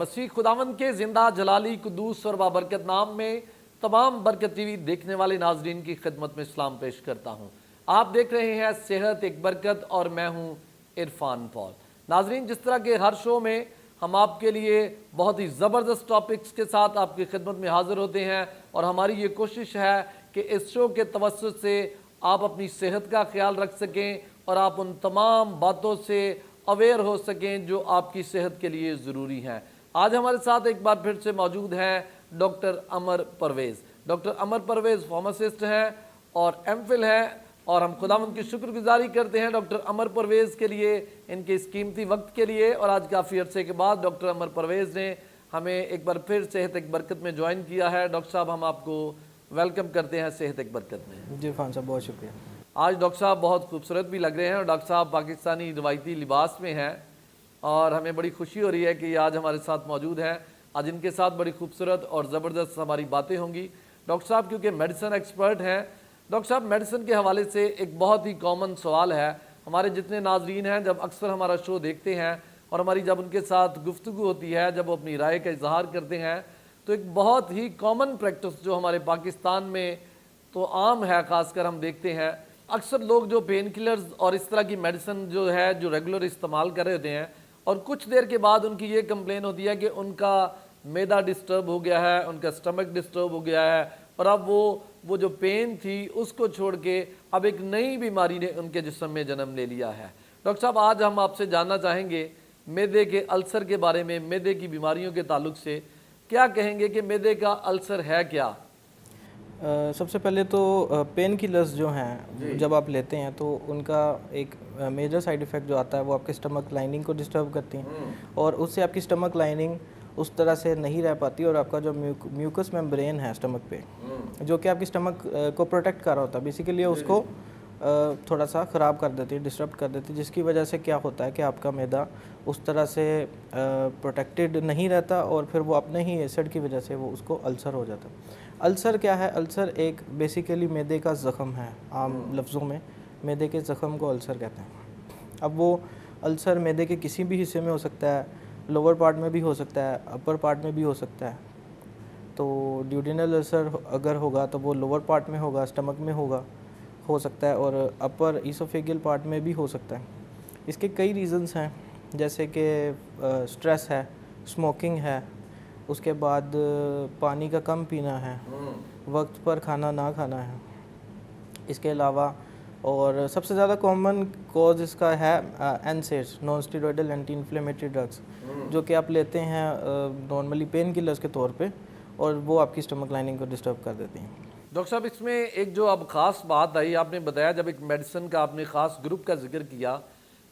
मसीह खुदावंद के जिंदा जलाली कुदूस और बाबरकत नाम में तमाम बरकत टीवी देखने वाले नाजरीन की खिदमत में सलाम पेश करता हूँ। आप देख रहे हैं सेहत एक बरकत और मैं हूँ इरफान पॉल। नाजरीन, जिस तरह के हर शो में हम आपके लिए बहुत ही ज़बरदस्त टॉपिक्स के साथ आपकी खिदमत में हाजिर होते हैं और हमारी ये कोशिश है कि इस शो के तवज्जुह से आप अपनी सेहत का ख्याल रख सकें और आप उन तमाम बातों से अवेयर हो सकें जो आपकी सेहत के लिए ज़रूरी हैं। आज हमारे साथ एक बार फिर से मौजूद हैं डॉक्टर अमर परवेज़। डॉक्टर अमर परवेज़ फार्मासिस्ट हैं और एमफिल हैं और हम खुदावंद की शुक्रगुजारी करते हैं डॉक्टर अमर परवेज़ के लिए, इनके इस कीमती वक्त के लिए। और आज काफ़ी अरसे के बाद डॉक्टर अमर परवेज़ ने हमें एक बार फिर सेहत एक बरकत में ज्वाइन किया है। डॉक्टर साहब, हम आपको वेलकम करते हैं सेहत एक बरकत में। जी इरफान साहब, बहुत शुक्रिया। आज डॉक्टर साहब बहुत खूबसूरत भी लग रहे हैं और डॉक्टर साहब पाकिस्तानी रिवायती लिबास में हैं और हमें बड़ी खुशी हो रही है कि ये आज हमारे साथ मौजूद हैं। आज इनके साथ बड़ी खूबसूरत और ज़बरदस्त हमारी बातें होंगी। डॉक्टर साहब क्योंकि मेडिसिन एक्सपर्ट हैं, डॉक्टर साहब मेडिसिन के हवाले से एक बहुत ही कॉमन सवाल है। हमारे जितने नाजरीन हैं जब अक्सर हमारा शो देखते हैं और हमारी जब उनके साथ गुफ्तगू होती है, जब वो अपनी राय का इजहार करते हैं, तो एक बहुत ही कॉमन प्रैक्टिस जो हमारे पाकिस्तान में तो आम है, ख़ासकर हम देखते हैं अक्सर लोग जो पेन किलर्स और इस तरह की मेडिसिन जो है जो रेगुलर इस्तेमाल कर रहे होते हैं और कुछ देर के बाद उनकी ये कंप्लेन होती है कि उनका मैदा डिस्टर्ब हो गया है, उनका स्टमक डिस्टर्ब हो गया है और अब वो जो पेन थी उसको छोड़ के अब एक नई बीमारी ने उनके जिस्म में जन्म ले लिया है। डॉक्टर साहब, आज हम आपसे जानना चाहेंगे मैदे के अल्सर के बारे में, मैदे की बीमारियों के ताल्लुक से क्या कहेंगे कि मैदे का अल्सर है क्या? सबसे पहले तो पेन किलर्स जो हैं जब आप लेते हैं तो उनका एक मेजर साइड इफ़ेक्ट जो आता है वो आपके स्टमक लाइनिंग को डिस्टर्ब करती हैं और उससे आपकी स्टमक लाइनिंग उस तरह से नहीं रह पाती और आपका जो म्यूकस मेम्ब्रेन है स्टमक पे जो कि आपकी स्टमक को प्रोटेक्ट कर रहा होता है, बेसिकली उसको थोड़ा सा ख़राब कर देती है, डिस्टर्ब कर देती है, जिसकी वजह से क्या होता है कि आपका मैदा उस तरह से प्रोटेक्टेड नहीं रहता और फिर वो अपने ही एसिड की वजह से वो उसको अल्सर हो जाता है। अल्सर क्या है? अल्सर एक बेसिकली मैदे का ज़ख़म है। आम लफ्ज़ों में मैदे के ज़ख़म को अल्सर कहते हैं। अब वो अल्सर मैदे के किसी भी हिस्से में हो सकता है, लोअर पार्ट में भी हो सकता है, अपर पार्ट में भी हो सकता है। तो ड्यूडेनल अल्सर अगर होगा तो वो लोअर पार्ट में होगा, स्टमक में हो सकता है और अपर ईसोफेगियल पार्ट में भी हो सकता है। इसके कई रीज़न्स हैं, जैसे कि स्ट्रेस है, स्मोकिंग है, उसके बाद पानी का कम पीना है, वक्त पर खाना ना खाना है। इसके अलावा और सबसे ज़्यादा कॉमन कॉज इसका है NSAIDs, non steroidal anti inflammatory drugs, जो कि आप लेते हैं नॉर्मली पेन किलर्स के तौर पे और वो आपकी स्टमक लाइनिंग को डिस्टर्ब कर देती हैं। डॉक्टर साहब, इसमें एक जो अब ख़ास बात आई, आपने बताया जब एक मेडिसिन का आपने ख़ास ग्रुप का जिक्र किया,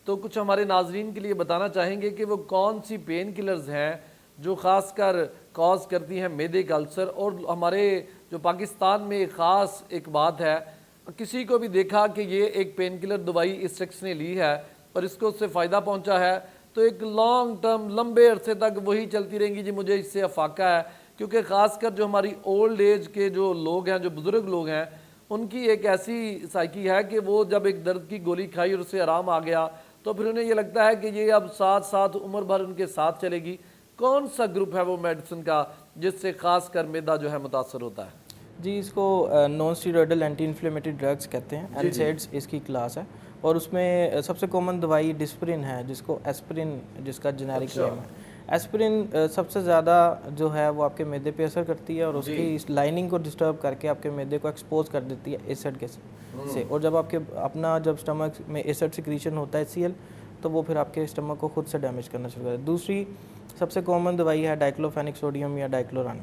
तो कुछ हमारे नाजरीन के लिए बताना चाहेंगे कि वो कौन सी पेन किलर्स हैं जो ख़ासकर कॉज करती हैं मैदे का अल्सर। और हमारे जो पाकिस्तान में ख़ास एक बात है, किसी को भी देखा कि ये एक पेन किलर दवाई इस शख्स ने ली है और इसको उससे फ़ायदा पहुंचा है, तो एक लॉन्ग टर्म लंबे अरसे तक वही चलती रहेंगी जी मुझे इससे अफाका है। क्योंकि ख़ासकर जो हमारी ओल्ड एज के जो लोग हैं, जो बुज़ुर्ग लोग हैं, उनकी एक ऐसी साइकी है कि वो जब एक दर्द की गोली खाई और उससे आराम आ गया तो फिर उन्हें ये लगता है कि ये अब साथ साथ उम्र भर उनके साथ चलेगी। कौन सा ग्रुप है वो मेडिसिन का जिससे ख़ासकर मैदा जो है मुतासर होता है? जी, इसको non steroidal anti inflammatory drugs कहते हैं। एनसेड्स इसकी क्लास है और उसमें सबसे कॉमन दवाई डिस्प्रिन है, जिसको एस्प्रिन जिसका जेनेरिक नेम है। एस्प्रिन सबसे ज़्यादा जो है वो आपके मैदे पे असर करती है और उसकी इस लाइनिंग को डिस्टर्ब करके आपके मैदे को एक्सपोज कर देती है एसिड के से। और जब आपके जब स्टमक में एसिड सिक्रीशन होता है HCl, तो वो फिर आपके स्टमक को खुद से डैमेज करना शुरू करता है। दूसरी सबसे कॉमन दवाई है डाइक्लोफेनिक सोडियम या डाइक्लोरान।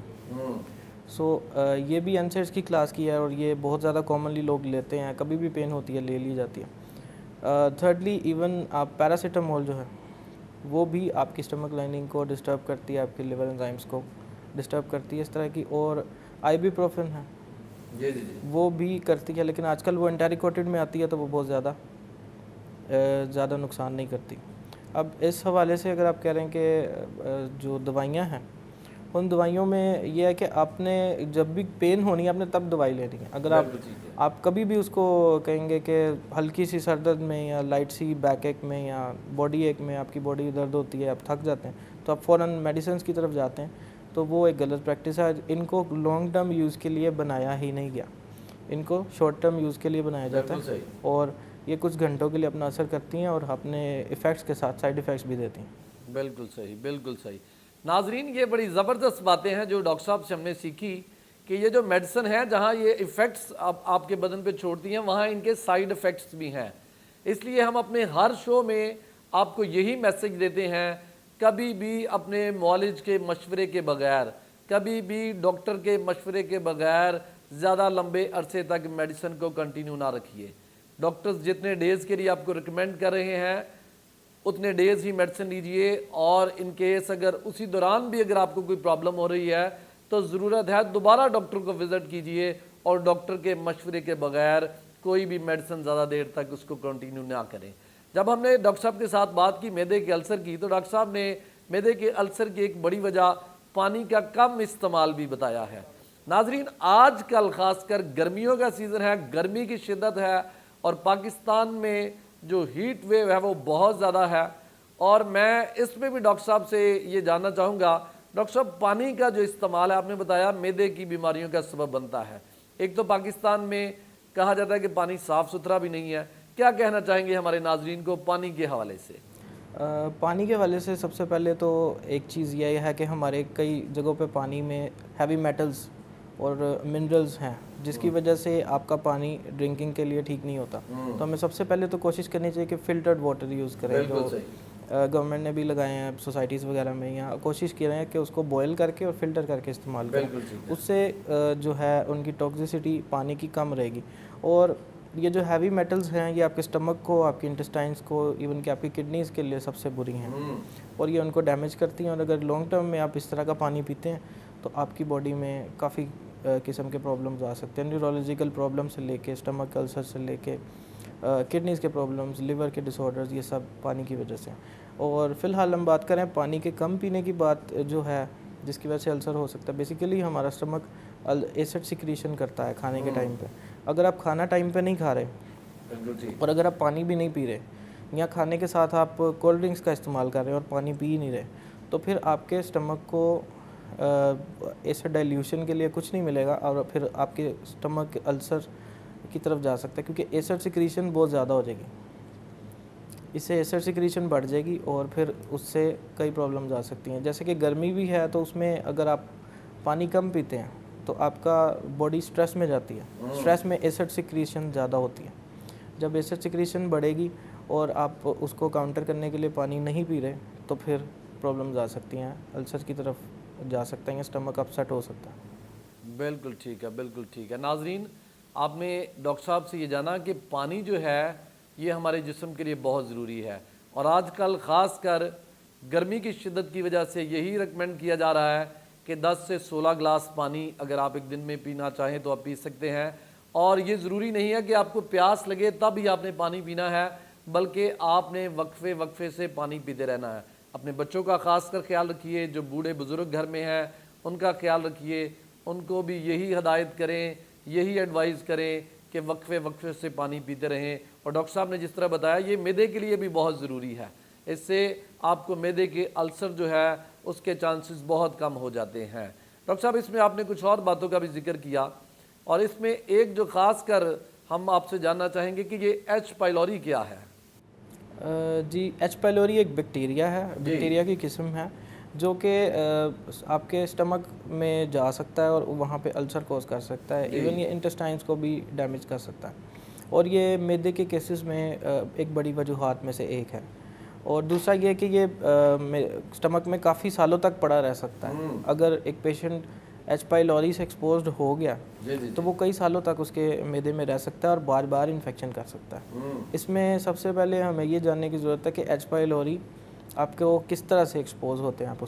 ये भी एनसेड्स की क्लास की है और ये बहुत ज़्यादा कॉमनली लोग लेते हैं, कभी भी पेन होती है ले ली जाती है। थर्डली इवन आप पैरासीटामोल जो है वो भी आपकी स्टमक लाइनिंग को डिस्टर्ब करती है, आपके लिवर एंजाइम्स को डिस्टर्ब करती है इस तरह की। और आइबुप्रोफेन है वो भी करती है, लेकिन आजकल वो एंटारिकोटेड में आती है तो वो बहुत ज़्यादा नुकसान नहीं करती। अब इस हवाले से अगर आप कह रहे हैं कि जो दवाइयाँ हैं उन दवाइयों में ये है कि आपने जब भी पेन होनी है आपने तब दवाई लेनी है। अगर आप कभी भी उसको कहेंगे कि हल्की सी सर दर्द में या लाइट सी बैक एक में या बॉडी एक में आपकी बॉडी दर्द होती है, आप थक जाते हैं, तो आप फ़ौरन मेडिसिन की तरफ जाते हैं, तो वो एक गलत प्रैक्टिस है। इनको लॉन्ग टर्म यूज़ के लिए बनाया ही नहीं गया, इनको शॉर्ट टर्म यूज़ के लिए बनाया जाता है, और ये कुछ घंटों के लिए अपना असर करती हैं और अपने इफ़ेक्ट्स के साथ साइड इफ़ेक्ट्स भी देती हैं। बिल्कुल सही, बिल्कुल सही। नाजरीन, ये बड़ी ज़बरदस्त बातें हैं जो डॉक्टर साहब से हमने सीखी कि ये जो मेडिसिन है जहाँ ये इफ़ेक्ट्स आपके बदन पे छोड़ती हैं, वहाँ इनके साइड इफ़ेक्ट्स भी हैं। इसलिए हम अपने हर शो में आपको यही मैसेज देते हैं, कभी भी अपने मौलिज के मशवरे के बगैर, कभी भी डॉक्टर के मशवरे के बगैर ज़्यादा लंबे अरसे तक मेडिसिन को कंटिन्यू ना रखिए। डॉक्टर्स जितने डेज़ के लिए आपको रिकमेंड कर रहे हैं उतने डेज़ ही मेडिसिन लीजिए, और इन केस अगर उसी दौरान भी अगर आपको कोई प्रॉब्लम हो रही है तो ज़रूरत है दोबारा डॉक्टर को विज़िट कीजिए, और डॉक्टर के मशवरे के बगैर कोई भी मेडिसिन ज़्यादा देर तक उसको कंटिन्यू ना करें। जब हमने डॉक्टर साहब के साथ बात की मैदे के अल्सर की, तो डॉक्टर साहब ने मैदे के अल्सर की एक बड़ी वजह पानी का कम इस्तेमाल भी बताया है। नाजरीन, आजकल ख़ासकर गर्मियों का सीज़न है, गर्मी की शिद्दत है, और पाकिस्तान में जो हीट वेव है वो बहुत ज़्यादा है, और मैं इसमें भी डॉक्टर साहब से ये जानना चाहूँगा, डॉक्टर साहब पानी का जो इस्तेमाल है, आपने बताया मैदे की बीमारियों का सबब बनता है। एक तो पाकिस्तान में कहा जाता है कि पानी साफ़ सुथरा भी नहीं है, क्या कहना चाहेंगे हमारे नाजरीन को पानी के हवाले से? पानी के हवाले से सबसे पहले तो एक चीज़ ये है कि हमारे कई जगहों पे पानी में हैवी मेटल्स और मिनरल्स हैं, जिसकी वजह से आपका पानी ड्रिंकिंग के लिए ठीक नहीं होता। तो हमें सबसे पहले तो कोशिश करनी चाहिए कि फ़िल्टर्ड वाटर यूज़ करें, जो गवर्नमेंट ने भी लगाए हैं सोसाइटीज़ वगैरह में, या कोशिश की रहे हैं कि उसको बॉयल करके और फ़िल्टर करके इस्तेमाल करें। उससे जो है उनकी टॉक्सिसिटी पानी की कम रहेगी। और ये जो हैवी मेटल्स हैं, ये आपके स्टमक को, आपके इंटेस्टाइन्स को, इवन कि आपकी किडनीज़ के लिए सबसे बुरी हैं, और ये उनको डैमेज करती हैं। और अगर लॉन्ग टर्म में आप इस तरह का पानी पीते हैं तो आपकी बॉडी में काफ़ी किस्म के प्रॉब्लम्स आ सकते हैं, न्यूरोलॉजिकल प्रॉब्लम से लेके स्टमक अल्सर से लेके किडनीज़ के प्रॉब्लम्स, लिवर के डिसऑर्डर्स, ये सब पानी की वजह से। और फ़िलहाल हम बात करें पानी के कम पीने की बात जो है, जिसकी वजह से अल्सर हो सकता है। बेसिकली हमारा स्टमक एसिड सिक्रीशन करता है खाने के टाइम पे। अगर आप खाना टाइम पे नहीं खा रहे और अगर आप पानी भी नहीं पी रहे, या खाने के साथ आप कोल्ड ड्रिंक्स का इस्तेमाल कर रहे हैं और पानी पी ही नहीं रहे, तो फिर आपके स्टमक को एसिड डाइल्यूशन के लिए कुछ नहीं मिलेगा, और फिर आपके स्टमक अल्सर की तरफ जा सकता है, क्योंकि एसिड सिक्रीशन बहुत ज़्यादा हो जाएगी। इससे एसिड सिक्रीशन बढ़ जाएगी और फिर उससे कई प्रॉब्लम्स आ सकती हैं। जैसे कि गर्मी भी है, तो उसमें अगर आप पानी कम पीते हैं तो आपका बॉडी स्ट्रेस में जाती है। स्ट्रेस में एसिड सिक्रीशन ज़्यादा होती है। जब एसिड सिक्रीशन बढ़ेगी और आप उसको काउंटर करने के लिए पानी नहीं पी रहे, तो फिर प्रॉब्लम्स आ सकती हैं, अल्सर की तरफ जा सकते हैं, स्टमक अपसेट हो सकता है। बिल्कुल ठीक है, बिल्कुल ठीक है। नाजरीन, आपने डॉक्टर साहब से ये जाना कि पानी जो है ये हमारे जिस्म के लिए बहुत ज़रूरी है, और आजकल ख़ास कर गर्मी की शिद्दत की वजह से यही रिकमेंड किया जा रहा है कि 10 से 16 गिलास पानी अगर आप एक दिन में पीना चाहें तो आप पी सकते हैं। और ये ज़रूरी नहीं है कि आपको प्यास लगे तब ही आपने पानी पीना है, बल्कि आपने वक्फे से पानी पीते रहना है। अपने बच्चों का ख़ास कर ख्याल रखिए, जो बूढ़े बुज़ुर्ग घर में हैं उनका ख्याल रखिए, उनको भी यही हदायत करें, यही एडवाइस करें कि वक्फे से पानी पीते रहें। और डॉक्टर साहब ने जिस तरह बताया, ये मैदे के लिए भी बहुत ज़रूरी है, इससे आपको मैदे के अल्सर जो है उसके चांसेस बहुत कम हो जाते हैं। डॉक्टर साहब, इसमें आपने कुछ और बातों का भी जिक्र किया, और इसमें एक जो ख़ास कर हम आपसे जानना चाहेंगे कि ये एच पाइलोरी क्या है? जी, एच पाइलोरी एक बैक्टीरिया है, बैक्टीरिया की किस्म है, जो कि आपके स्टमक में जा सकता है और वहाँ पे अल्सर कॉज कर सकता है। इवन ये इंटेस्टाइन्स को भी डैमेज कर सकता है, और ये मैदे के केसेस में एक बड़ी वजूहात में से एक है। और दूसरा ये कि ये स्टमक में काफ़ी सालों तक पड़ा रह सकता है। अगर एक पेशेंट एच पाइलोरी से एक्सपोज्ड हो गया तो वो कई सालों तक उसके मैदे में रह सकता है और बार बार इन्फेक्शन कर सकता है। इसमें सबसे पहले हमें ये जानने की ज़रूरत है कि एच पाइलोरी आपको किस तरह से एक्सपोज होते हैं आप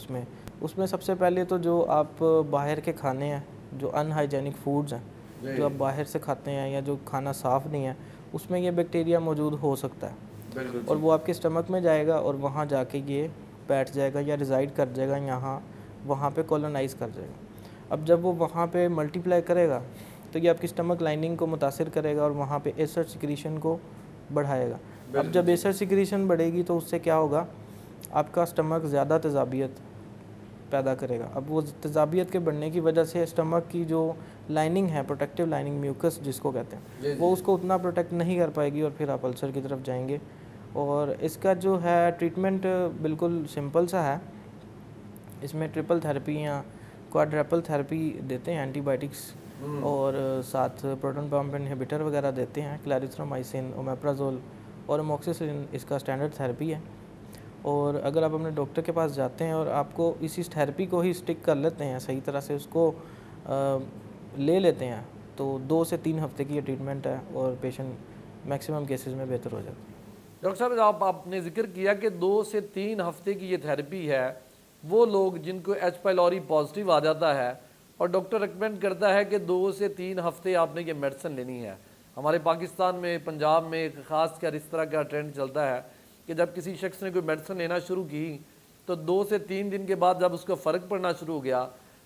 उसमें सबसे पहले तो जो आप बाहर के खाने हैं, जो अनहाइजेनिक फूड्स हैं, जो आप बाहर से खाते हैं या जो खाना साफ़ नहीं है, उसमें ये बैक्टीरिया मौजूद हो सकता है, और वो आपके स्टमक में जाएगा और वहाँ जाके ये बैठ जाएगा या रिज़ाइड कर जाएगा, वहाँ पे कॉलोनाइज कर जाएगा। अब जब वो वहाँ पे मल्टीप्लाई करेगा तो ये आपकी स्टमक लाइनिंग को मुतासिर करेगा और वहाँ पे एसिड सिक्रीशन को बढ़ाएगा। अब जब एसिड सिक्रीशन बढ़ेगी तो उससे क्या होगा, आपका स्टमक ज़्यादा तेज़ाबियत पैदा करेगा। अब वो तेज़ाबियत के बढ़ने की वजह से स्टमक की जो लाइनिंग है, प्रोटेक्टिव लाइनिंग, म्यूकस जिसको कहते हैं, वो उसको उतना प्रोटेक्ट नहीं कर पाएगी और फिर आप अल्सर की तरफ जाएंगे। और इसका जो है ट्रीटमेंट बिल्कुल सिंपल सा है। इसमें ट्रिपल थेरेपी या क्वाड्रपल थेरेपी देते हैं, एंटीबायोटिक्स और साथ प्रोटॉन पंप इनहिबिटर वगैरह देते हैं, क्लैरिथ्रोमाइसिन, ओमेप्राजोल और अमोक्सिसिलिन इसका स्टैंडर्ड थेरेपी है। और अगर आप अपने डॉक्टर के पास जाते हैं और आपको इसी थेरेपी को ही स्टिक कर लेते हैं, सही तरह से उसको ले लेते हैं, तो 2 से 3 हफ्ते की ये ट्रीटमेंट है और पेशेंट मैक्सिमम केसेस में बेहतर हो जाता है। डॉक्टर साहब, आपने जिक्र किया कि 2 से 3 हफ्ते की ये थेरेपी है। वो लोग जिनको एच पाइलोरी पॉजिटिव आ जाता है और डॉक्टर रिकमेंड करता है कि 2 से 3 हफ्ते आपने ये मेडिसिन लेनी है। हमारे पाकिस्तान में, पंजाब में एक ख़ास कर इस तरह का ट्रेंड चलता है कि जब किसी शख्स ने कोई मेडिसिन लेना शुरू की तो 2 से 3 दिन के बाद जब उसको फ़र्क पड़ना शुरू हो गया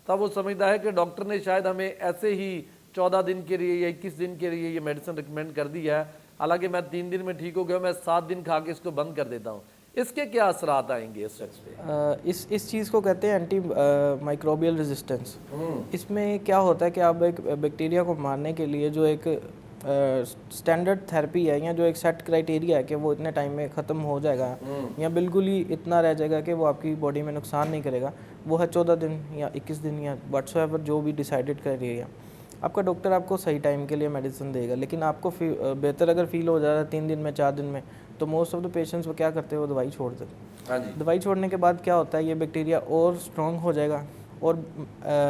तब वो समझता है कि डॉक्टर ने शायद हमें ऐसे ही 14 दिन के लिए या 21 दिन के लिए ये मेडिसिन रिकमेंड कर दी है, हालांकि मैं 3 दिन में ठीक हो गया, मैं 7 दिन खा के इसको बंद कर देता हूँ। इसके क्या असरात आएंगे इस शख्स पे? इस चीज़ को कहते हैं एंटी माइक्रोबियल रेजिस्टेंस। इसमें क्या होता है कि आप एक बैक्टीरिया को मारने के लिए जो एक स्टैंडर्ड थेरेपी है या जो एक सेट क्राइटेरिया है कि वो इतने टाइम में ख़त्म हो जाएगा या बिल्कुल ही इतना रह जाएगा कि वो आपकी बॉडी में नुकसान नहीं करेगा, वो है 14 दिन या 21 दिन या व्हाट्सएवर जो भी डिसाइडेड क्राइटेरिया। आपका डॉक्टर आपको सही टाइम के लिए मेडिसिन देगा, लेकिन आपको बेहतर अगर फील हो जा रहा है 3 दिन में, 4 दिन में, तो मोस्ट ऑफ द पेशेंट्स वो क्या करते हैं, वो दवाई छोड़ देते हैं। हाँ जी। दवाई छोड़ने के बाद क्या होता है, ये बैक्टीरिया और स्ट्रॉन्ग हो जाएगा और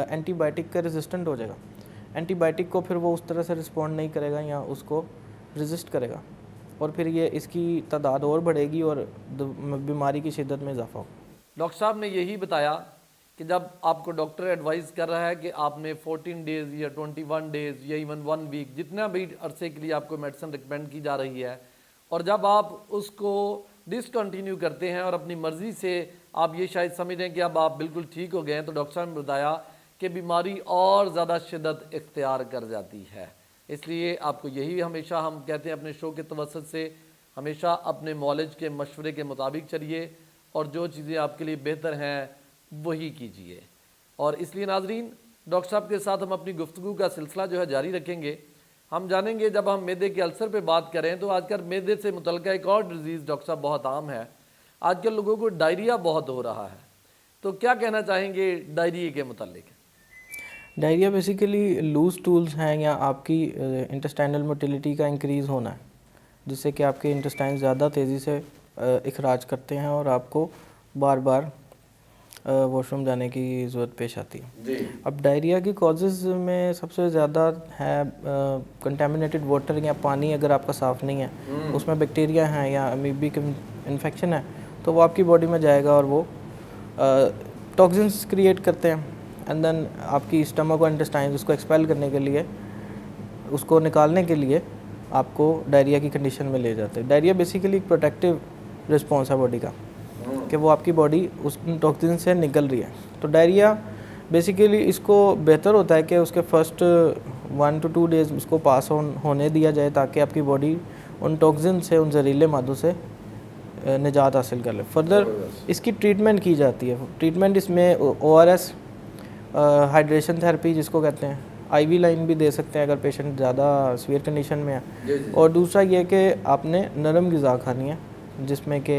एंटीबायोटिक का रेजिस्टेंट हो जाएगा। एंटीबायोटिक को फिर वो उस तरह से रिस्पॉन्ड नहीं करेगा या उसको रेजिस्ट करेगा और फिर ये इसकी तादाद और बढ़ेगी और बीमारी की शिद्दत में इजाफा होगा। डॉक्टर साहब ने यही बताया कि जब आपको डॉक्टर एडवाइस कर रहा है कि आपने 14 डेज़ या 21 डेज़ या इवन 1 वीक, जितना भी अरसे के लिए आपको मेडिसिन रिकमेंड की जा रही है, और जब आप उसको डिसकंटिन्यू करते हैं और अपनी मर्ज़ी से आप ये शायद समझ रहे हैं कि अब आप बिल्कुल ठीक हो गए हैं, तो डॉक्टर साहब ने बताया कि बीमारी और ज़्यादा शिद्दत इख्तियार कर जाती है। इसलिए आपको यही हमेशा हम कहते हैं अपने शो के तवसत से, हमेशा अपने मौलिज के मशवरे के मुताबिक चलिए और जो चीज़ें आपके लिए बेहतर हैं वही कीजिए। और इसलिए नाजरीन, डॉक्टर साहब के साथ हम अपनी गुफ्तगू का सिलसिला जो है जारी रखेंगे। हम जानेंगे, जब हम मैदे के अल्सर पे बात करें तो आजकल मैदे से मुतल्लिक़ एक और डिजीज़ डॉक्टर साहब बहुत आम है। आजकल लोगों को डायरिया बहुत हो रहा है, तो क्या कहना चाहेंगे डायरिया के मुतल्लिक़? डायरिया बेसिकली लूज टूल्स हैं या आपकी इंटेस्टाइनल मोटिलिटी का इंक्रीज़ होना है, जिससे कि आपके इंटेस्टाइन ज़्यादा तेज़ी से इखराज करते हैं और आपको बार बार वॉशरूम जाने की ज़रूरत पेश आती है जी। अब डायरिया की कॉजेज़ में सबसे ज़्यादा है कंटेमिनेटेड वाटर या पानी अगर आपका साफ़ नहीं है, उसमें बैक्टीरिया हैं या अमीबिक इन्फेक्शन है, तो वो आपकी बॉडी में जाएगा और वो टॉक्सिन्स क्रिएट करते हैं एंड देन आपकी स्टमक और इंटेस्टाइन उसको एक्सपेल करने के लिए, उसको निकालने के लिए आपको डायरिया की कंडीशन में ले जाते हैं। डायरिया बेसिकली एक प्रोटेक्टिव रिस्पॉन्स है बॉडी का कि वो आपकी बॉडी उस टॉक्सिन से निकल रही है। तो डायरिया बेसिकली इसको बेहतर होता है कि उसके फर्स्ट 1 to 2 डेज़ उसको पास होने दिया जाए ताकि आपकी बॉडी उन टॉक्सिन से, उन जहरीले मादों से निजात हासिल कर ले। फर्दर इसकी ट्रीटमेंट की जाती है। ट्रीटमेंट इसमें ORS, हाइड्रेशन थेरेपी जिसको कहते हैं, IV लाइन भी दे सकते हैं अगर पेशेंट ज़्यादा सीवियर कंडीशन में है। और दूसरा ये कि आपने नरम ग़िज़ा खानी है जिसमें कि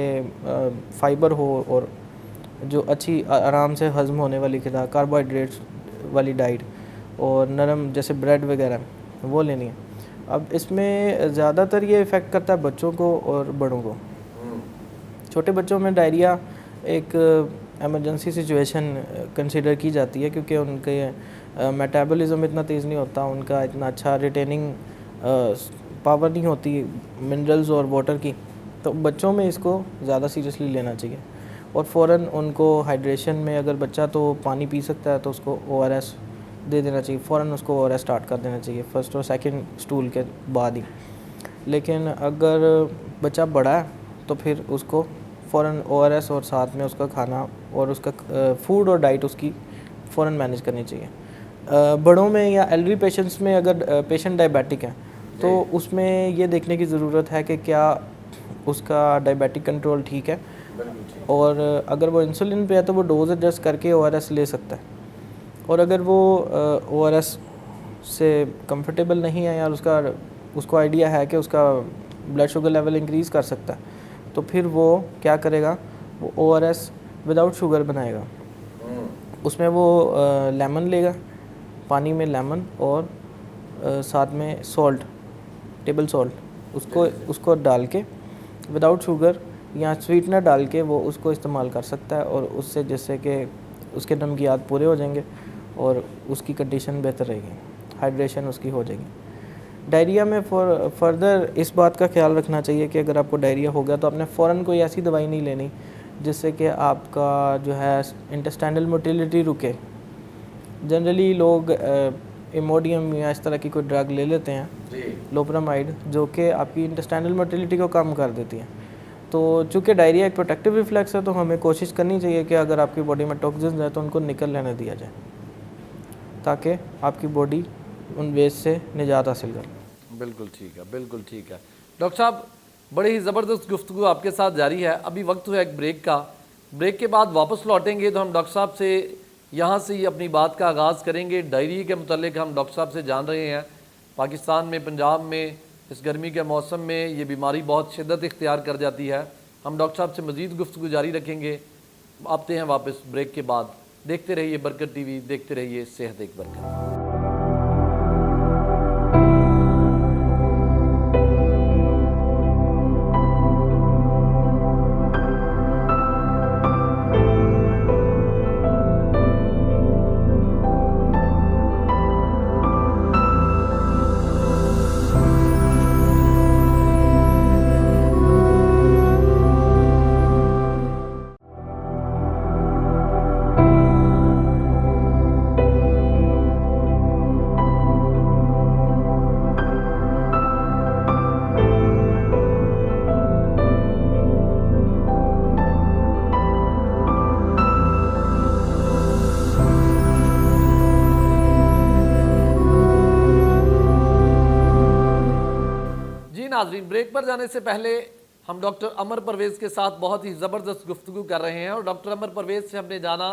फ़ाइबर हो और जो अच्छी आराम से हज़म होने वाली ग़िज़ा, कार्बोहाइड्रेट्स वाली डाइट और नरम जैसे ब्रेड वगैरह वो लेनी है। अब इसमें ज़्यादातर ये इफ़ेक्ट करता है बच्चों को और बड़ों को। छोटे बच्चों में डायरिया एक एमरजेंसी सिचुएशन कंसिडर की जाती है क्योंकि उनके मेटाबॉलिज्म इतना तेज़ नहीं होता, उनका इतना अच्छा रिटेनिंग पावर नहीं होती मिनरल्स और वाटर की, तो बच्चों में इसको ज़्यादा सीरियसली लेना चाहिए। और फ़ौरन उनको हाइड्रेशन में, अगर बच्चा तो पानी पी सकता है तो उसको ORS दे देना चाहिए, फ़ौरन उसको ORS स्टार्ट कर देना चाहिए फर्स्ट और सेकंड स्टूल के बाद ही। लेकिन अगर बच्चा बड़ा है तो फिर उसको फ़ौरन ORS और साथ में उसका खाना और उसका फूड और डाइट उसकी फ़ौरन मैनेज करनी चाहिए। बड़ों में या एल्डरी पेशेंट्स में अगर पेशेंट डायबिटिक है तो उसमें ये देखने की ज़रूरत है कि क्या उसका डायबिटिक कंट्रोल ठीक है ठीक। और अगर वो इंसुलिन पे है तो वो डोज एडजस्ट करके ORS ले सकता है। और अगर वो ORS से कंफर्टेबल नहीं है या उसको आइडिया है कि उसका ब्लड शुगर लेवल इंक्रीज़ कर सकता है, तो फिर वो क्या करेगा, वो ORS विदाउट शुगर बनाएगा। उसमें वो लेमन लेगा, पानी में लेमन और साथ में सॉल्ट, टेबल सॉल्ट, उसको डाल के विदाउट शुगर या स्वीटनर डाल के वो उसको इस्तेमाल कर सकता है। और उससे जैसे कि उसके नमकियात पूरे हो जाएंगे और उसकी कंडीशन बेहतर रहेगी, हाइड्रेशन उसकी हो जाएगी। डायरिया में फर्दर इस बात का ख्याल रखना चाहिए कि अगर आपको डायरिया हो गया तो आपने फ़ौरन कोई ऐसी दवाई नहीं लेनी जिससे कि आपका जो है इंटेस्टाइनल मोटिलिटी रुके। जनरली लोग इमोडियम या इस तरह की कोई ड्रग ले लेते हैं, लोपरामाइड, जो कि आपकी इंटेस्टाइनल मोटिलिटी को कम कर देती है। तो चूँकि डायरिया एक प्रोटेक्टिव रिफ्लेक्स है, तो हमें कोशिश करनी चाहिए कि अगर आपकी बॉडी में टॉक्सिन्स है तो उनको निकल लेने दिया जाए, ताकि आपकी बॉडी उन वेस्ट से निजात हासिल करे। बिल्कुल ठीक है, बिल्कुल ठीक है। डॉक्टर साहब, बड़ी ही ज़बरदस्त गुफ्तगू आपके साथ जारी है। अभी वक्त हुआ एक ब्रेक का। ब्रेक के बाद वापस लौटेंगे तो हम डॉक्टर साहब से यहाँ से ही अपनी बात का आगाज़ करेंगे। डायरिया के मुतालिक हम डॉक्टर साहब से जान रहे हैं, पाकिस्तान में, पंजाब में इस गर्मी के मौसम में ये बीमारी बहुत शिद्दत इख्तियार कर जाती है। हम डॉक्टर साहब से मज़ीद गुफ्तगू जारी रखेंगे। आते हैं वापस ब्रेक के बाद। देखते रहिए बरकत टीवी, देखते रहिए सेहत एक बरकत। नाज़रीन, ब्रेक पर जाने से पहले हम डॉक्टर अमर परवेज़ के साथ बहुत ही ज़बरदस्त गुफ्तगू कर रहे हैं। और डॉक्टर अमर परवेज़ से हमने जाना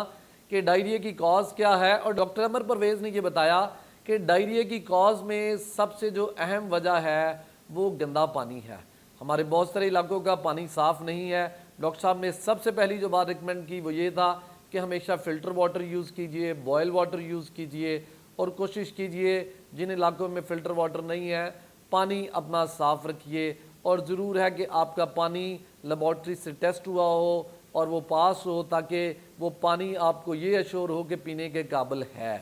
कि डायरिया की कॉज क्या है। और डॉक्टर अमर परवेज़ ने ये बताया कि डायरिया की कॉज में सबसे जो अहम वजह है वो गंदा पानी है। हमारे बहुत सारे इलाकों का पानी साफ़ नहीं है। डॉक्टर साहब ने सबसे पहली जो बात रिकमेंड की वो ये था कि हमेशा फ़िल्टर वाटर यूज़ कीजिए, बॉयल वाटर यूज़ कीजिए और कोशिश कीजिए जिन इलाकों में फ़िल्टर वाटर नहीं है पानी अपना साफ़ रखिए। और ज़रूर है कि आपका पानी लेबॉर्ट्री से टेस्ट हुआ हो और वो पास हो, ताकि वो पानी आपको ये अश्योर हो कि पीने के काबिल है।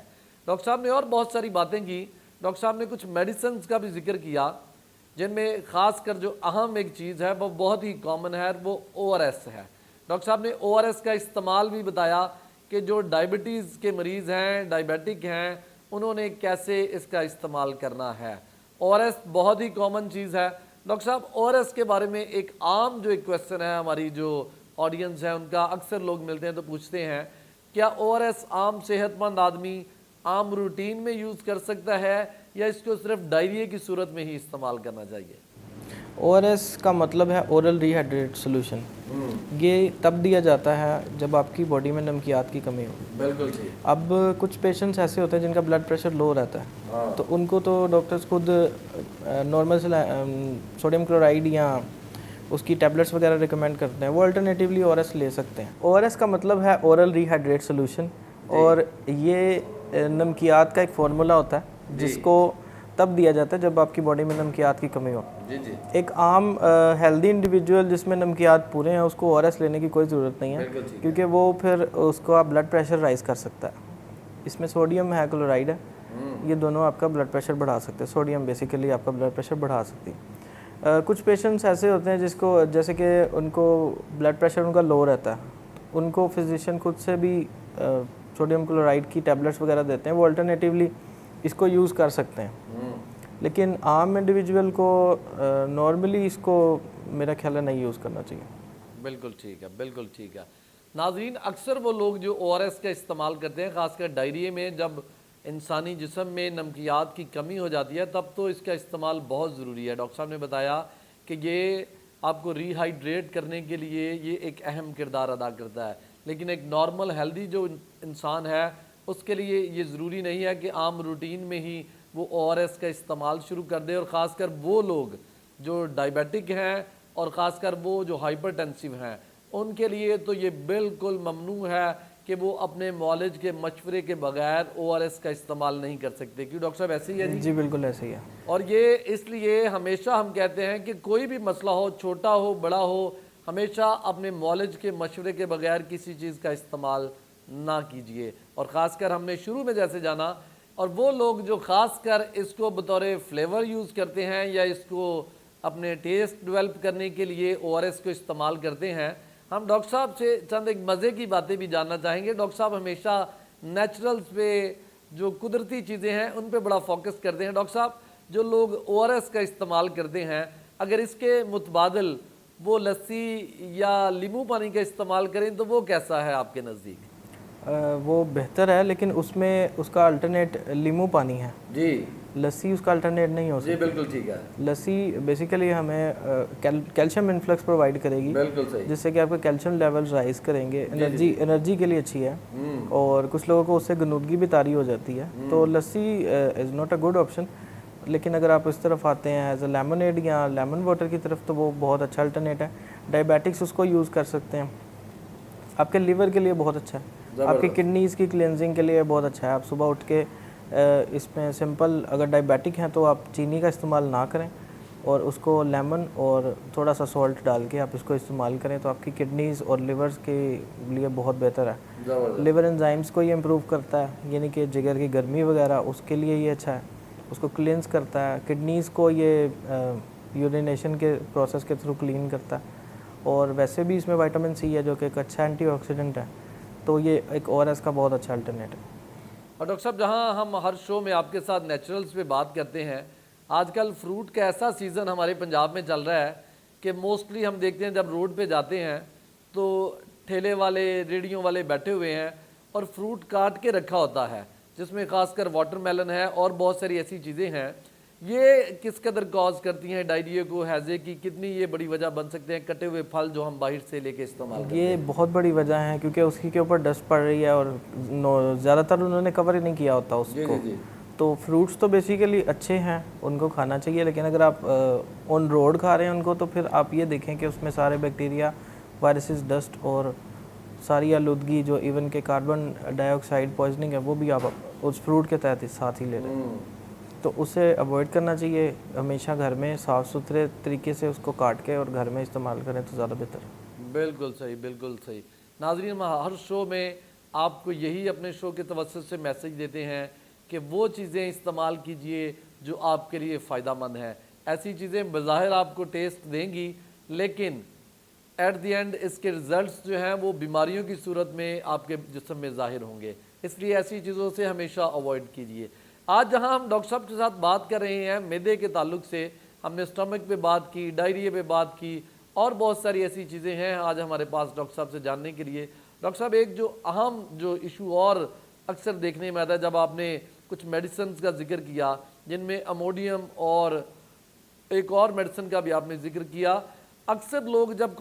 डॉक्टर साहब ने और बहुत सारी बातें की। डॉक्टर साहब ने कुछ मेडिसिन का भी जिक्र किया, जिनमें ख़ास कर जो अहम एक चीज़ है वो बहुत ही कॉमन है, वो ORS है। डॉक्टर साहब ने ORS का इस्तेमाल भी बताया कि जो डायबिटीज़ के मरीज़ हैं, डायबिटिक हैं, उन्होंने कैसे इसका इस्तेमाल करना है। ORS बहुत ही कॉमन चीज़ है। डॉक्टर साहब, ORS के बारे में एक आम जो एक क्वेश्चन है, हमारी जो ऑडियंस है उनका अक्सर लोग मिलते हैं तो पूछते हैं, क्या ORS आम सेहतमंद आदमी आम रूटीन में यूज़ कर सकता है या इसको सिर्फ डायरिया की सूरत में ही इस्तेमाल करना चाहिए? ORS का मतलब है ओरल रिहाइड्रेट सोल्यूशन। ये तब दिया जाता है जब आपकी बॉडी में नमकियात की कमी हो। बिल्कुल ठीक। अब कुछ पेशेंट्स ऐसे होते हैं जिनका ब्लड प्रेशर लो रहता है, तो उनको तो डॉक्टर्स खुद नॉर्मल सोडियम क्लोराइड या उसकी टैबलेट्स वगैरह रिकमेंड करते हैं। वो अल्टरनेटिवली ORS ले सकते हैं। ORS का मतलब है ओरल रिहाइड्रेट सोल्यूशन, और ये नमकियात का एक फार्मूला होता है जिसको तब दिया जाता है जब आपकी बॉडी में नमकियात की कमी हो। जी। एक आम हेल्दी इंडिविजुअल जिसमें नमकियात पूरे हैं उसको ORS लेने की कोई ज़रूरत नहीं है, क्योंकि वो फिर उसको ब्लड प्रेशर राइज कर सकता है। इसमें सोडियम है, क्लोराइड है, ये दोनों आपका ब्लड प्रेशर बढ़ा सकते हैं। सोडियम बेसिकली आपका ब्लड प्रेशर बढ़ा सकती है। कुछ पेशेंट्स ऐसे होते हैं जिसको जैसे कि उनको ब्लड प्रेशर उनका लो रहता है, उनको फिजिशियन खुद से भी सोडियम क्लोराइड की टैबलेट्स वगैरह देते हैं। वो अल्टरनेटिवली इसको यूज़ कर सकते हैं, लेकिन आम इंडिविजुअल को नॉर्मली इसको मेरा ख्याल है नहीं यूज़ करना चाहिए। बिल्कुल ठीक है, बिल्कुल ठीक है। नाज़रीन, अक्सर वो लोग जो ORS का इस्तेमाल करते हैं, ख़ासकर डायरिया में, जब इंसानी जिस्म में नमकियात की कमी हो जाती है तब तो इसका इस्तेमाल बहुत ज़रूरी है। डॉक्टर साहब ने बताया कि ये आपको रिहाइड्रेट करने के लिए ये एक अहम किरदार अदा करता है। लेकिन एक नॉर्मल हेल्दी जो इंसान है उसके लिए ये ज़रूरी नहीं है कि आम रूटीन में ही वो ORS का इस्तेमाल शुरू कर दे, और ख़ासकर वो लोग जो डायबिटिक हैं और ख़ासकर वो जो हाइपरटेंसिव हैं उनके लिए तो ये बिल्कुल ममनू है कि वो अपने मौलिज के मशवरे के बगैर ORS का इस्तेमाल नहीं कर सकते। क्यों डॉक्टर साहब, ऐसे ही है? जी बिल्कुल ऐसे ही है। और ये इसलिए हमेशा हम कहते हैं कि कोई भी मसला हो, छोटा हो बड़ा हो, हमेशा अपने मौलिज के मशवरे के बगैर किसी चीज़ का इस्तेमाल ना कीजिए। और ख़ासकर हमने शुरू में जैसे जाना, और वो लोग जो ख़ासकर इसको बतौर फ्लेवर यूज़ करते हैं या इसको अपने टेस्ट डेवलप करने के लिए ORS को इस्तेमाल करते हैं, हम डॉक्टर साहब से चंद एक मज़े की बातें भी जानना चाहेंगे। डॉक्टर साहब हमेशा नेचुरल्स पे, जो कुदरती चीज़ें हैं उन पे बड़ा फोकस करते हैं। डॉक्टर साहब, जो लोग ORS का इस्तेमाल करते हैं, अगर इसके मुतबादल वो लस्सी या नींबू पानी का इस्तेमाल करें तो वो कैसा है आपके नज़दीक? वो बेहतर है, लेकिन उसमें उसका अल्टरनेट नींबू पानी है जी, लस्सी उसका अल्टरनेट नहीं हो सकता। जी बिल्कुल ठीक है। लस्सी बेसिकली हमें कैल्शियम इन्फ्लक्स प्रोवाइड करेगी, बिल्कुल सही, जिससे कि आपके कैल्शियम लेवल राइज करेंगे। एनर्जी के लिए अच्छी है, और कुछ लोगों को उससे गनुदगी भी तारी हो जाती है। तो lassi is not a good option. लेकिन अगर आप इस तरफ आते हैं एज अ लेमनेड या लेमन वाटर की तरफ, तो वो बहुत अच्छा अल्टरनेट है। डायबिटिक्स उसको यूज़ कर सकते हैं, आपके लीवर के लिए बहुत अच्छा है, आपकी किडनीज़ की क्लिनजिंग के लिए बहुत अच्छा है। आप सुबह उठ के इसमें सिंपल, अगर डायबिटिक हैं तो आप चीनी का इस्तेमाल ना करें, और उसको लेमन और थोड़ा सा सॉल्ट डाल के आप इसको इस्तेमाल करें, तो आपकी किडनीज़ और लिवर्स के लिए बहुत बेहतर है। लिवर एंजाइम्स को ये इम्प्रूव करता है, यानी कि जिगर की गर्मी वगैरह, उसके लिए ये अच्छा है, उसको क्लींस करता है। किडनीज़ को ये यूरिनेशन के प्रोसेस के थ्रू क्लीन करता है, और वैसे भी इसमें विटामिन सी है जो कि एक अच्छा एंटीऑक्सीडेंट है। तो ये एक ORS का बहुत अच्छा अल्टरनेट है। और डॉक्टर साहब, जहां हम हर शो में आपके साथ नेचुरल्स पे बात करते हैं, आजकल फ्रूट का ऐसा सीज़न हमारे पंजाब में चल रहा है कि मोस्टली हम देखते हैं जब रोड पे जाते हैं तो ठेले वाले, रेडियों वाले बैठे हुए हैं और फ्रूट काट के रखा होता है, जिसमें खासकर वाटरमेलन है और बहुत सारी ऐसी चीज़ें हैं। ये किस कदर कॉज करती हैं डायरिया को, हैज़े की कितनी ये बड़ी वजह बन सकते हैं कटे हुए फल जो हम बाहर से लेके इस्तेमाल करते हैं? ये बहुत बड़ी वजह है, क्योंकि उसकी के ऊपर डस्ट पड़ रही है, और ज़्यादातर उन्होंने कवर ही नहीं किया होता उसको। तो फ्रूट्स तो बेसिकली अच्छे हैं, उनको खाना चाहिए, लेकिन अगर आप ऑन रोड खा रहे हैं उनको, तो फिर आप ये देखें कि उसमें सारे बैक्टीरिया, वायरसेस, डस्ट और सारी आलूदगी, जो इवन के कार्बन डाइऑक्साइड पॉइजनिंग है, वो भी आप उस फ्रूट के तहत साथ ही ले रहे हैं। तो उसे अवॉइड करना चाहिए। हमेशा घर में साफ़ सुथरे तरीके से उसको काट के और घर में इस्तेमाल करें तो ज़्यादा बेहतर है। बिल्कुल सही, बिल्कुल सही। नाज़रीन, हम हर शो में आपको यही अपने शो के तवज्जुह से मैसेज देते हैं कि वो चीज़ें इस्तेमाल कीजिए जो आपके लिए फ़ायदेमंद हैं। ऐसी चीज़ें बज़ाहिर आपको टेस्ट देंगी, लेकिन एट द एंड इसके रिज़ल्ट्स जो हैं वो बीमारियों की सूरत में आपके जिस्म में ज़ाहिर होंगे। इसलिए ऐसी चीज़ों से हमेशा अवॉइड कीजिए। आज जहां हम डॉक्टर साहब के साथ बात कर रहे हैं मैदे के ताल्लुक से, हमने स्टमक पे बात की, डायरिया पे बात की, और बहुत सारी ऐसी चीज़ें हैं आज हमारे पास डॉक्टर साहब से जानने के लिए। डॉक्टर साहब, एक जो अहम जो इशू और अक्सर देखने में आता है, जब आपने कुछ मेडिसिन का जिक्र किया जिनमें अमोडियम और एक और मेडिसिन का भी आपने जिक्र किया, अक्सर लोग जब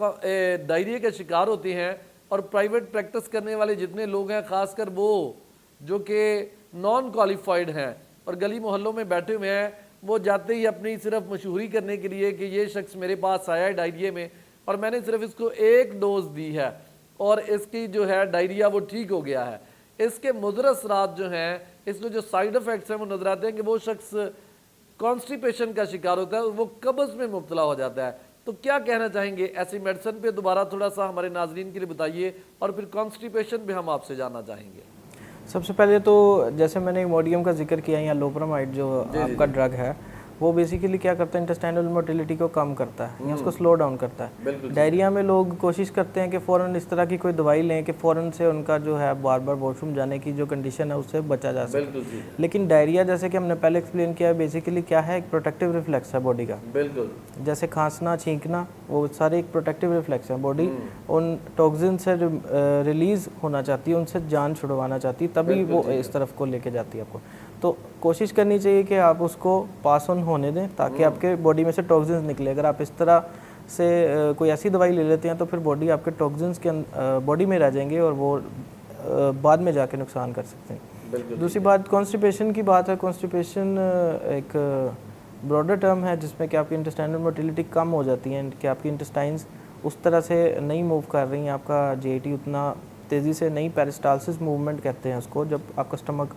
डायरिया के शिकार होते हैं, और प्राइवेट प्रैक्टिस करने वाले जितने लोग हैं, ख़ासकर वो जो कि नॉन क्वालिफाइड हैं और गली मोहल्लों में बैठे हुए हैं, वो जाते ही अपनी सिर्फ मशहूरी करने के लिए कि ये शख्स मेरे पास आया है डायरिया में और मैंने सिर्फ इसको एक डोज दी है और इसकी जो है डायरिया वो ठीक हो गया है। इसके मुज़र असरात जो हैं, इसके जो साइड इफ़ेक्ट्स हैं, वो नज़र आते हैं कि वो शख्स कॉन्स्टिपेशन का शिकार होता है, वो कब्ज़ में मुब्तला हो जाता है। तो क्या कहना चाहेंगे ऐसी मेडिसिन पे? दोबारा थोड़ा सा हमारे नाजरीन के लिए बताइए, और फिर कॉन्स्टिपेशन भी हम आपसे जानना चाहेंगे। सबसे पहले तो जैसे मैंने इमोडियम का जिक्र किया, या लोपरामाइड जो आपका ड्रग है, वो बेसिकली क्या करता है, इंटेस्टाइनल मोटिलिटी को कम करता है या उसको स्लो डाउन करता है। डायरिया में लोग कोशिश करते हैं कि फ़ौरन इस तरह की कोई दवाई लें कि फ़ौरन से उनका जो है बार बार वॉशरूम जाने की जो कंडीशन है उससे बचा जा सके। लेकिन डायरिया, जैसे कि हमने पहले एक्सप्लेन किया, बेसिकली क्या है, एक प्रोटेक्टिव रिफ्लेक्स है बॉडी का। बिल्कुल, जैसे खांसना, छींकना, वो सारे एक प्रोटेक्टिव रिफ्लेक्स है। बॉडी उन टॉक्सिन से रिलीज़ होना चाहती है, उनसे जान छुड़वाना चाहती है, तभी वो इस तरफ को लेके जाती है आपको। तो कोशिश करनी चाहिए कि आप उसको पास ऑन होने दें ताकि आपके बॉडी में से टॉक्सिन्स निकले। अगर आप इस तरह से कोई ऐसी दवाई ले लेते हैं तो फिर बॉडी आपके टॉक्सिन्स के बॉडी में रह जाएंगे और वो बाद में जाके नुकसान कर सकते हैं। दूसरी बात कॉन्स्टिपेशन की बात है। कॉन्स्टिपेशन एक ब्रॉडर टर्म है जिसमें कि आपकी इंटेस्टाइनल मोटिलिटी कम हो जाती है कि आपकी इंटेस्टाइन्स उस तरह से नहीं मूव कर रही हैं, आपका जीआईटी उतना तेज़ी से नहीं, पेरिस्टालसिस मूवमेंट कहते हैं उसको, जब आपका स्टमक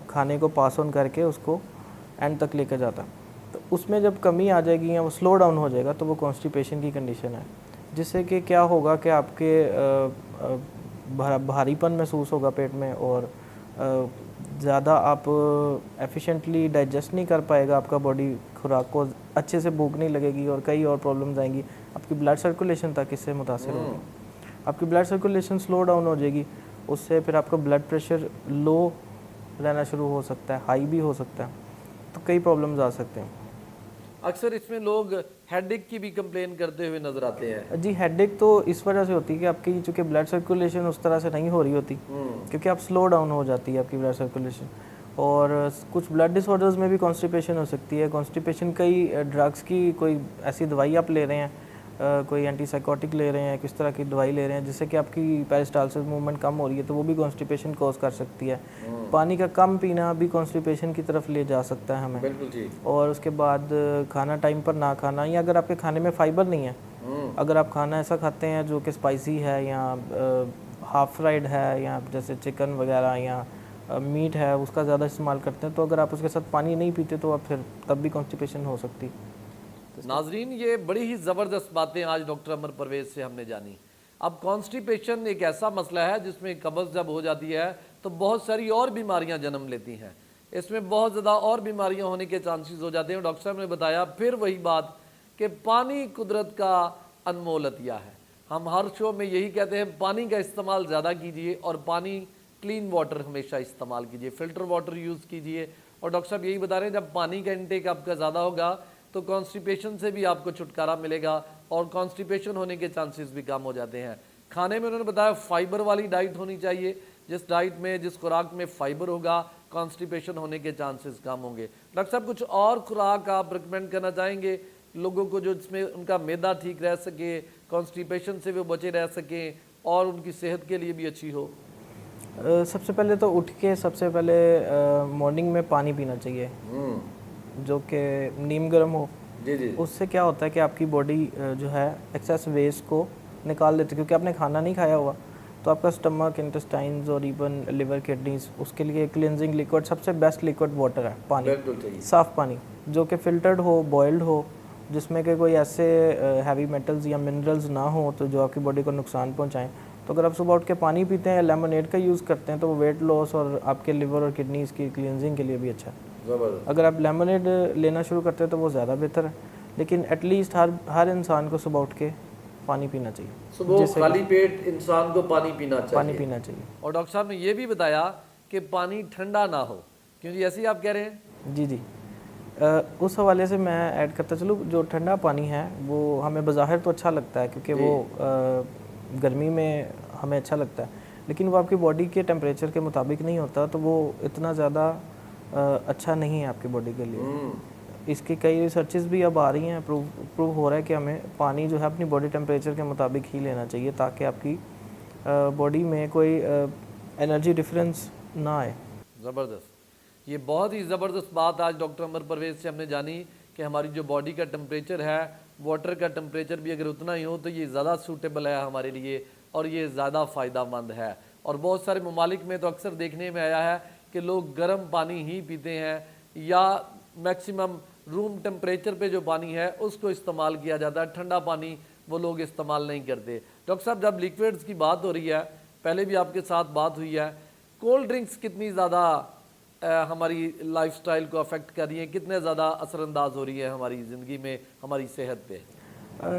खाने को पास ऑन करके उसको एंड तक लेकर जाता है, तो उसमें जब कमी आ जाएगी या वो स्लो डाउन हो जाएगा तो वो कॉन्स्टिपेशन की कंडीशन है, जिससे कि क्या होगा कि आपके भारीपन महसूस होगा पेट में और ज़्यादा आप एफिशिएंटली डाइजेस्ट नहीं कर पाएगा, आपका बॉडी खुराक को अच्छे से भूख नहीं लगेगी और कई और प्रॉब्लम्स आएंगी। आपकी ब्लड सर्कुलेशन तक इससे मुतासिर होगी, आपकी ब्लड सर्कुलेशन स्लो डाउन हो जाएगी, उससे फिर आपका ब्लड प्रेशर लो रहना शुरू हो सकता है, हाई भी हो सकता है, तो कई प्रॉब्लम्स आ सकते हैं। अक्सर इसमें लोग हेडेक की भी कंप्लेन करते हुए नजर आते हैं। जी, हेडेक तो इस वजह से होती है कि आपकी चूँकि ब्लड सर्कुलेशन उस तरह से नहीं हो रही होती, क्योंकि आप स्लो डाउन हो जाती है आपकी ब्लड सर्कुलेशन। और कुछ ब्लड डिसऑर्डर्स में भी कॉन्स्टिपेशन हो सकती है। कॉन्स्टिपेशन कई ड्रग्स की कोई ऐसी दवाई आप ले रहे हैं, कोई एंटीसाइकोटिक ले रहे हैं, किस तरह की दवाई ले रहे हैं जिससे कि आपकी पेरिस्टालसिस मूवमेंट कम हो रही है, तो वो भी कॉन्स्टिपेशन कॉज कर सकती है। पानी का कम पीना भी कॉन्स्टिपेशन की तरफ ले जा सकता है हमें। बिल्कुल जी। और उसके बाद खाना टाइम पर ना खाना, या अगर आपके खाने में फाइबर नहीं है, अगर आप खाना ऐसा खाते हैं जो कि स्पाइसी है या हाफ फ्राइड है या जैसे चिकन वगैरह या मीट है उसका ज़्यादा इस्तेमाल करते हैं, तो अगर आप उसके साथ पानी नहीं पीते तो आप फिर तब भी कॉन्स्टिपेशन हो सकती है। नाजरीन, ये बड़ी ही ज़बरदस्त बातें आज डॉक्टर अमर परवेज से हमने जानी। अब कॉन्स्टिपेशन एक ऐसा मसला है जिसमें कब्ज़ जब हो जाती है तो बहुत सारी और बीमारियां जन्म लेती हैं, इसमें बहुत ज़्यादा और बीमारियां होने के चांसेस हो जाते हैं। डॉक्टर साहब ने बताया फिर वही बात कि पानी कुदरत का अनमोल अतिया है। हम हर शो में यही कहते हैं, पानी का इस्तेमाल ज़्यादा कीजिए और पानी क्लीन वाटर हमेशा इस्तेमाल कीजिए, फ़िल्टर वाटर यूज़ कीजिए। और डॉक्टर साहब यही बता रहे हैं, जब पानी का इंटेक आपका ज़्यादा होगा तो कॉन्स्टिपेशन से भी आपको छुटकारा मिलेगा और कॉन्स्टिपेशन होने के चांसेस भी कम हो जाते हैं। खाने में उन्होंने बताया फाइबर वाली डाइट होनी चाहिए, जिस डाइट में जिस खुराक में फाइबर होगा कॉन्स्टिपेशन होने के चांसेस कम होंगे। डॉक्टर साहब, कुछ और खुराक आप रिकमेंड करना चाहेंगे लोगों को जो जिसमें उनका मैदा ठीक रह सके, कॉन्स्टिपेशन से वो बचे रह सकें और उनकी सेहत के लिए भी अच्छी हो? सबसे पहले तो उठ के सबसे पहले मॉर्निंग में पानी पीना चाहिए जो कि नीम गर्म हो। जी जी। उससे क्या होता है कि आपकी बॉडी जो है एक्सेस वेस्ट को निकाल देती है, क्योंकि आपने खाना नहीं खाया हुआ तो आपका स्टमक, इंटेस्टाइन्स और इवन लिवर, किडनीज, उसके लिए क्लिनजिंग लिक्विड, सबसे बेस्ट लिक्विड वाटर है पानी, साफ़ पानी जो कि फ़िल्टर्ड हो, बॉइल्ड हो, जिसमें कि कोई ऐसे हैवी मेटल्स या मिनरल्स ना हो तो जो आपकी बॉडी को नुकसान पहुँचाएँ। तो अगर आप सुबह उठ के पानी पीते हैं, लेमनेड का यूज़ करते हैं, तो वो वेट लॉस और आपके लिवर और किडनीज़ की क्लिनजिंग के लिए भी अच्छा है। अगर आप लेमनेड लेना शुरू करते हैं तो वो ज़्यादा बेहतर है, लेकिन एटलीस्ट हर इंसान को सुबह उठ के पानी पीना चाहिए। सुबह खाली पेट इंसान को पानी पीना चाहिए। और डॉक्टर साहब ने ये भी बताया कि पानी ठंडा ना हो, क्योंकि ऐसे ही आप कह रहे हैं। जी जी। उस हवाले से मैं ऐड करता चलूँ, जो ठंडा पानी है वो हमें बज़ाहिर तो अच्छा लगता है क्योंकि वो गर्मी में हमें अच्छा लगता है, लेकिन वो आपकी बॉडी के टेम्परेचर के मुताबिक नहीं होता, तो वो इतना ज़्यादा अच्छा नहीं है आपकी बॉडी के लिए। इसकी कई रिसर्चेस भी अब आ रही हैं, प्रूव हो रहा है कि हमें पानी जो है अपनी बॉडी टेम्परेचर के मुताबिक ही लेना चाहिए ताकि आपकी बॉडी में कोई एनर्जी डिफरेंस ना आए। ज़बरदस्त, ये बहुत ही ज़बरदस्त बात आज डॉक्टर अमर परवेज से हमने जानी कि हमारी जो बॉडी का टेम्परेचर है, वाटर का टेम्परेचर भी अगर उतना ही हो तो ये ज़्यादा सूटेबल है हमारे लिए और ये ज़्यादा फ़ायदेमंद है। और बहुत सारे ममालिक में तो अक्सर देखने में आया है कि लोग गर्म पानी ही पीते हैं या मैक्सिमम रूम टेम्परेचर पे जो पानी है उसको इस्तेमाल किया जाता है, ठंडा पानी वो लोग इस्तेमाल नहीं करते। डॉक्टर साहब, जब लिक्विड्स की बात हो रही है, पहले भी आपके साथ बात हुई है, कोल्ड ड्रिंक्स कितनी ज़्यादा हमारी लाइफस्टाइल को अफेक्ट कर रही है, कितने ज़्यादा असरअंदाज हो रही है हमारी ज़िंदगी में, हमारी सेहत पे?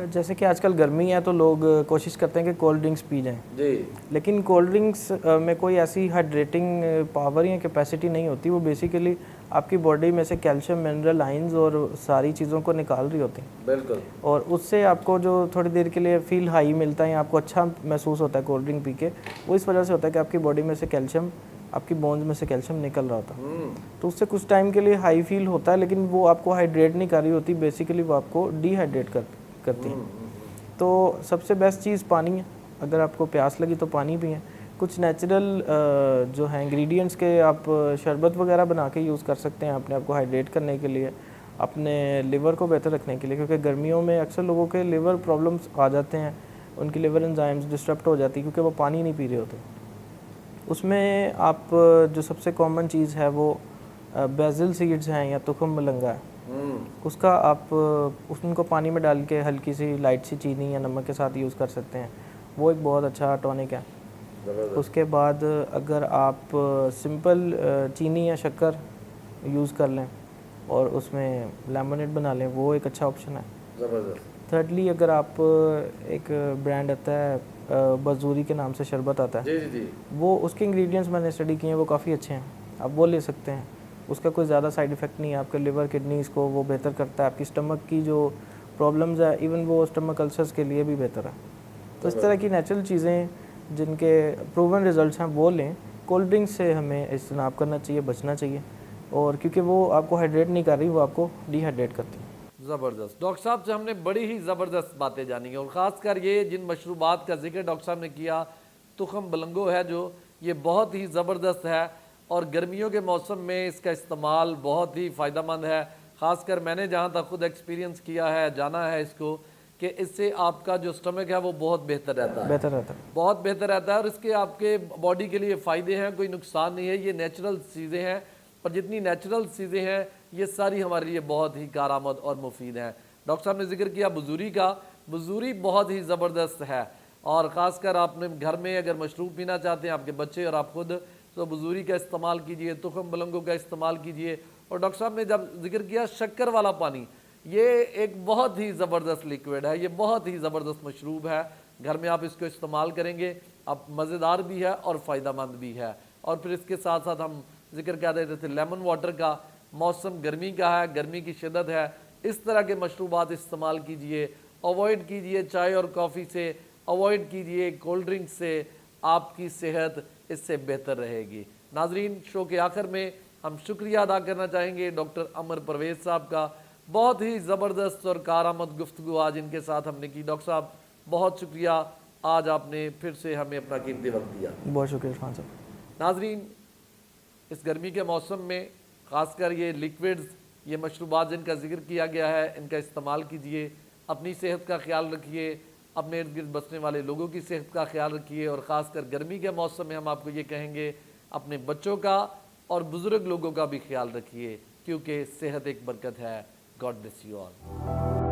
जैसे कि आजकल गर्मी है तो लोग कोशिश करते हैं कि कोल्ड ड्रिंक्स पी जाएं जी, लेकिन कोल्ड ड्रिंक्स में कोई ऐसी हाइड्रेटिंग पावर या कैपेसिटी नहीं होती। वो बेसिकली आपकी बॉडी में से कैल्शियम, मिनरल, आयंस और सारी चीज़ों को निकाल रही होती हैं। बिल्कुल। और उससे आपको जो थोड़ी देर के लिए फील हाई मिलता है या आपको अच्छा महसूस होता है कोल्ड ड्रिंक पी के, वो इस वजह से होता है कि आपकी बॉडी में से कैल्शियम, आपकी बोन्स में से कैल्शियम निकल रहा होता है, तो उससे कुछ टाइम के लिए हाई फील होता है, लेकिन वो आपको हाइड्रेट नहीं कर रही होती, बेसिकली वो आपको डिहाइड्रेट करती हैं। तो सबसे बेस्ट चीज़ पानी है। अगर आपको प्यास लगी तो पानी पिएं। कुछ नेचुरल जो है इंग्रेडिएंट्स के आप शरबत वगैरह बना के यूज़ कर सकते हैं अपने आप को हाइड्रेट करने के लिए, अपने लिवर को बेहतर रखने के लिए, क्योंकि गर्मियों में अक्सर लोगों के लिवर प्रॉब्लम्स आ जाते हैं, उनकी लिवर एंजाइम्स डिस्टर्ब हो जाती है क्योंकि वो पानी नहीं पी रहे होते। उसमें आप जो सबसे कॉमन चीज़ है वो बेसिल सीड्स हैं या तुखम मलंगा है, उसका आप उनको पानी में डाल के हल्की सी लाइट सी चीनी या नमक के साथ यूज़ कर सकते हैं। वो एक बहुत अच्छा टॉनिक है। उसके बाद अगर आप सिंपल चीनी या शक्कर यूज़ कर लें और उसमें लेमनेड बना लें, वो एक अच्छा ऑप्शन है। ज़बरदस्त। थर्डली अगर आप एक ब्रांड आता है बजूरी के नाम से शरबत आता है, जी जी जी। वो उसके इंग्रेडिएंट्स मैंने स्टडी किए हैं, वो काफ़ी अच्छे हैं, आप वो ले सकते हैं। उसका कोई ज़्यादा साइड इफ़ेक्ट नहीं है, आपके लिवर किडनीज़ को वो बेहतर करता है, आपकी स्टमक की जो प्रॉब्लम्स है इवन वो स्टमक अल्सर्स के लिए भी बेहतर है। तो इस तरह की नेचुरल चीज़ें जिनके प्रूवन रिजल्ट्स हैं वो लें। कोल्ड ड्रिंक से हमें इज्तनाब करना चाहिए, बचना चाहिए, और क्योंकि वो आपको हाइड्रेट नहीं कर रही, वो आपको डिहाइड्रेट करती है। ज़बरदस्त। डॉक्टर साहब से हमने बड़ी ही ज़बरदस्त बातें जानी हैं, और ख़ासकर ये जिन मशरूबात का जिक्र डॉक्टर साहब ने किया, तुखम बलंगो है जो, ये बहुत ही ज़बरदस्त है और गर्मियों के मौसम में इसका इस्तेमाल बहुत ही फ़ायदेमंद है। ख़ासकर मैंने जहाँ तक खुद एक्सपीरियंस किया है, जाना है इसको, कि इससे आपका जो स्टमक है वो बहुत बेहतर रहता है, बहुत बेहतर रहता है, और इसके आपके बॉडी के लिए फ़ायदे हैं, कोई नुकसान नहीं है। ये नेचुरल चीज़ें हैं, और जितनी नेचुरल चीज़ें हैं ये सारी हमारे लिए बहुत ही कारआमद और मुफीद हैं। डॉक्टर साहब ने जिक्र किया बजूरी का, बजूरी बहुत ही ज़बरदस्त है, और ख़ासकर आपने घर में अगर मशरूब पीना चाहते हैं, आपके बच्चे और आप खुद, तो बजूरी का इस्तेमाल कीजिए, तुखम बलंगों का इस्तेमाल कीजिए। और डॉक्टर साहब ने जब जिक्र किया शक्कर वाला पानी, ये एक बहुत ही ज़बरदस्त लिक्विड है, ये बहुत ही ज़बरदस्त मशरूब है। घर में आप इसको इस्तेमाल करेंगे, आप मज़ेदार भी है और फ़ायदेमंद भी है। और फिर इसके साथ साथ हम जिक्र कर रहे थे लेमन वाटर का, मौसम गर्मी का है, गर्मी की शिद्दत है, इस तरह के मशरूबात इस्तेमाल कीजिए, अवॉइड कीजिए चाय और कॉफ़ी से, अवॉइड कीजिए कोल्ड ड्रिंक से, आपकी सेहत इससे बेहतर रहेगी। नाजरीन, शो के आखिर में हम शुक्रिया अदा करना चाहेंगे डॉक्टर अमर परवेज़ साहब का। बहुत ही ज़बरदस्त और कारआमद गुफ्तगू आज इनके साथ हमने की। डॉक्टर साहब बहुत शुक्रिया, आज आपने फिर से हमें अपना कीमती वक्त दिया। बहुत शुक्रिया इरफान साहब। नाजरीन, इस गर्मी के मौसम में ख़ासकर ये लिक्विड्स, ये मशरूबात जिनका जिक्र किया गया है, इनका इस्तेमाल कीजिए, अपनी सेहत का ख्याल रखिए, अपने इर्द गिर्द बसने वाले लोगों की सेहत का ख्याल रखिए, और ख़ासकर गर्मी के मौसम में हम आपको ये कहेंगे अपने बच्चों का और बुज़ुर्ग लोगों का भी ख्याल रखिए, क्योंकि सेहत एक बरकत है। God bless you all.